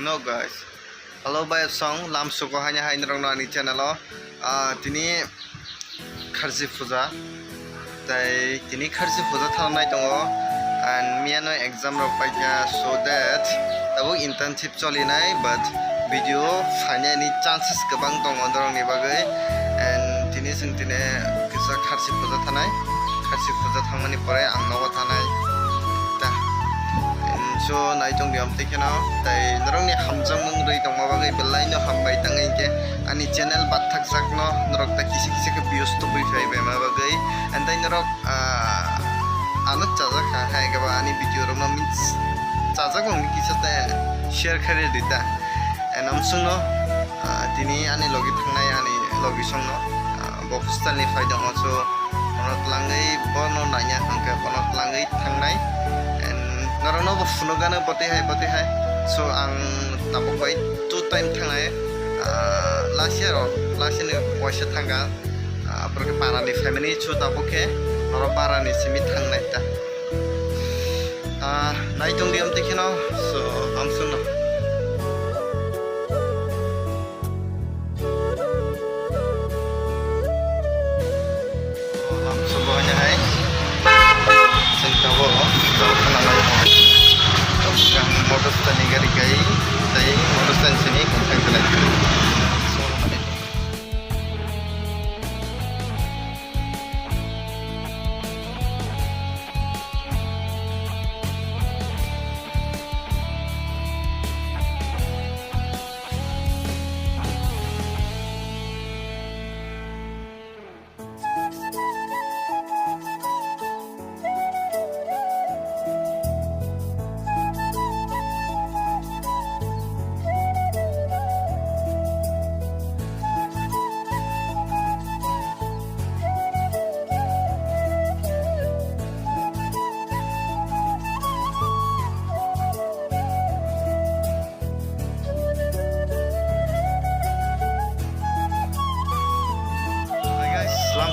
No guys, hello by song lam suko hanya hai nrong no ani channel o tini kharsi puja tai tini kharsi puja thalnai tongo and miano exam rok paika so that abo internship cholinai but video fanya ni chances kabang tongo dorong ni bagai and tini sing tini kisa kharsi puja thanai kharsi puja thangmani pore ang nogo thanai so naitong diam tekena tai norong ni hamjang mung rei tong mabagai belai no hambai tangai ke ani channel bathak sakno norok ta kisi kisi ke views to bifai be mabagai and tai norok anat chaja kha hai ga ani video ro no means chaja gong ni kisa ta share khare dita and am suno tini ani logi thangnai ani logi songno bo hostel ni faida so onot langai bono nanya angka onot langai thangnai Narono bo funugana bote hai so ang tabokai 2 time thangai last year ni boise thanga apro ke para ni family chu taboke noro para ni simi thangnai ta naitung diam tekino so am suno am subonya hai sentabo motorcycle ni gari gai tai motorcycle sini kontak lagi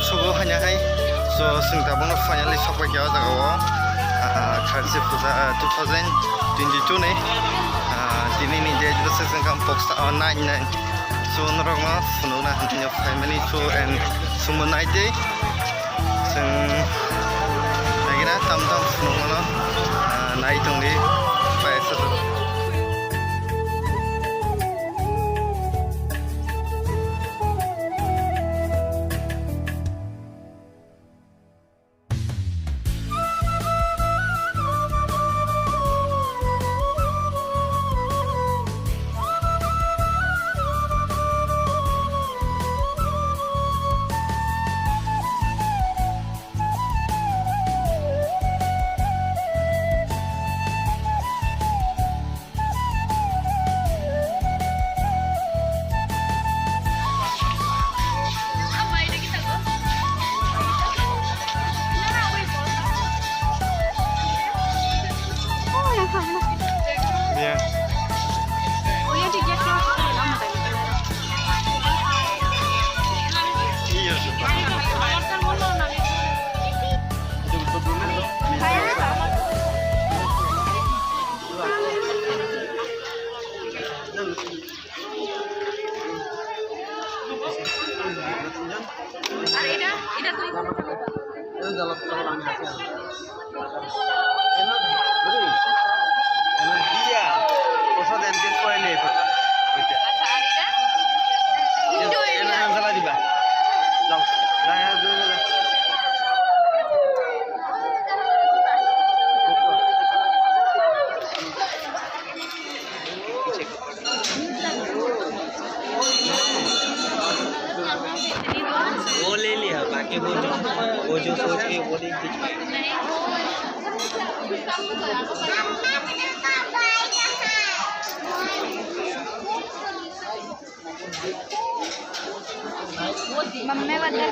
sugo hanya hai so sing tabung finally sopai kya jagao kharsi puja 2022 ne tini ni je session kam box 99 so norong sununa hantinya family so and sumunai de sing lagina tam sununa nai tongli paisa वो ले लिया बाकी वो जो सोच के वो देख मम्मी बता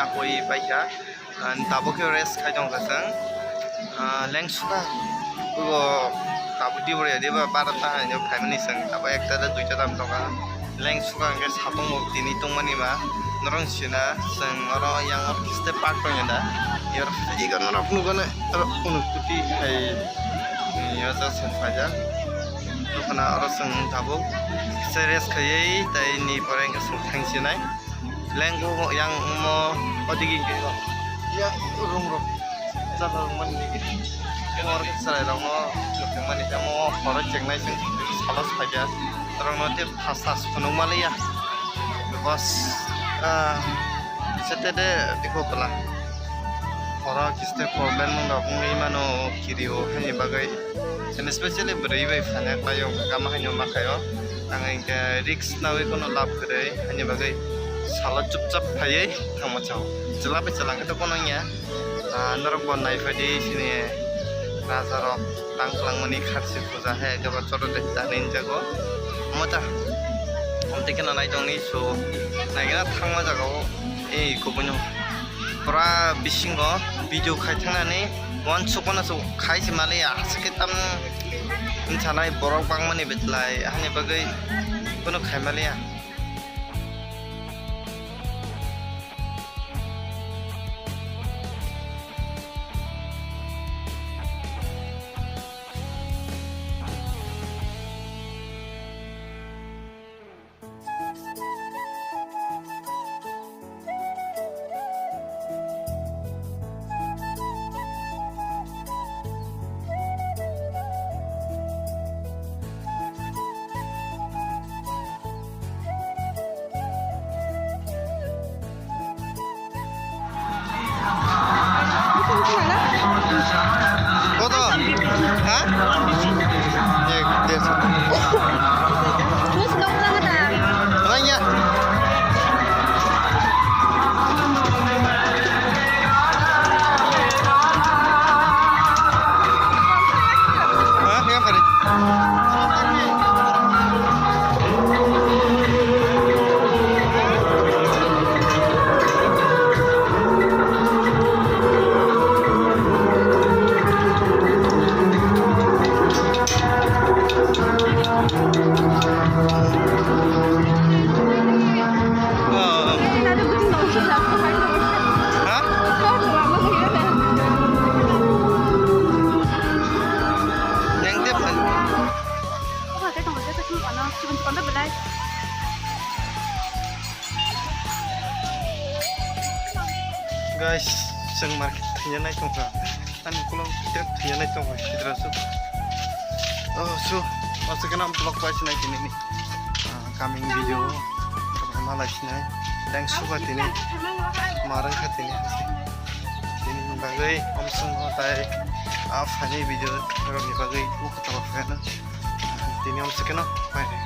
Akoi paisa tabo ke rest khai dong kasang leng suka ugo tabo di bore de ba para ta nyo khai mani sang tabo ekta da duita dam toka leng suka ke sapong mo tini tong mani ma norong sina sang oro yang orkestra part ko nyanda yor iga norok nu gana unu kuti hai yo ta sen faja to kana oro sang tabo series khai tai ni poreng sang thang sinai lenggo yang mo odigi ke yang urung jaba mani ngor ke sarai rong mo mani mo horo jengnai sing salas phaja rong no te phasas phunung malia bos setede dikho pala horo kiste problem nga ngai mano kirio hani bagai and especially brei bai phane kayo kama hanyo makayo angai ke risk nawe kono lab kre hani bagai salah cup payai kamu cau jelape jelang itu kononnya norok bon naik di sini rasa rok tangklang meni karsi puja he coba coro deh tanin jago mata nanti kena naik dong nih so naiknya tangma jago kubunyo pura bisinggo video kaitan nih wan sukona su kai si mali ya sekitar rencana borok bang meni betlai hanya bagai kono kai mali ya Koto? Hah? Ya, dia. Terus nggak pulang ada? Orangnya. Hah? Kenapa nih? Guys, seng market nya naik kok. Ani kulang tiap dia naik tong hidra su. Oh su, masuk kena blog pas naik ini nih. Coming video, malah sih naik. Dan suka ini, marah kat ini. Ini bagai omsung hotai. Apa nih video, orang bagai kata apa kan? Ini omsung kena, baik.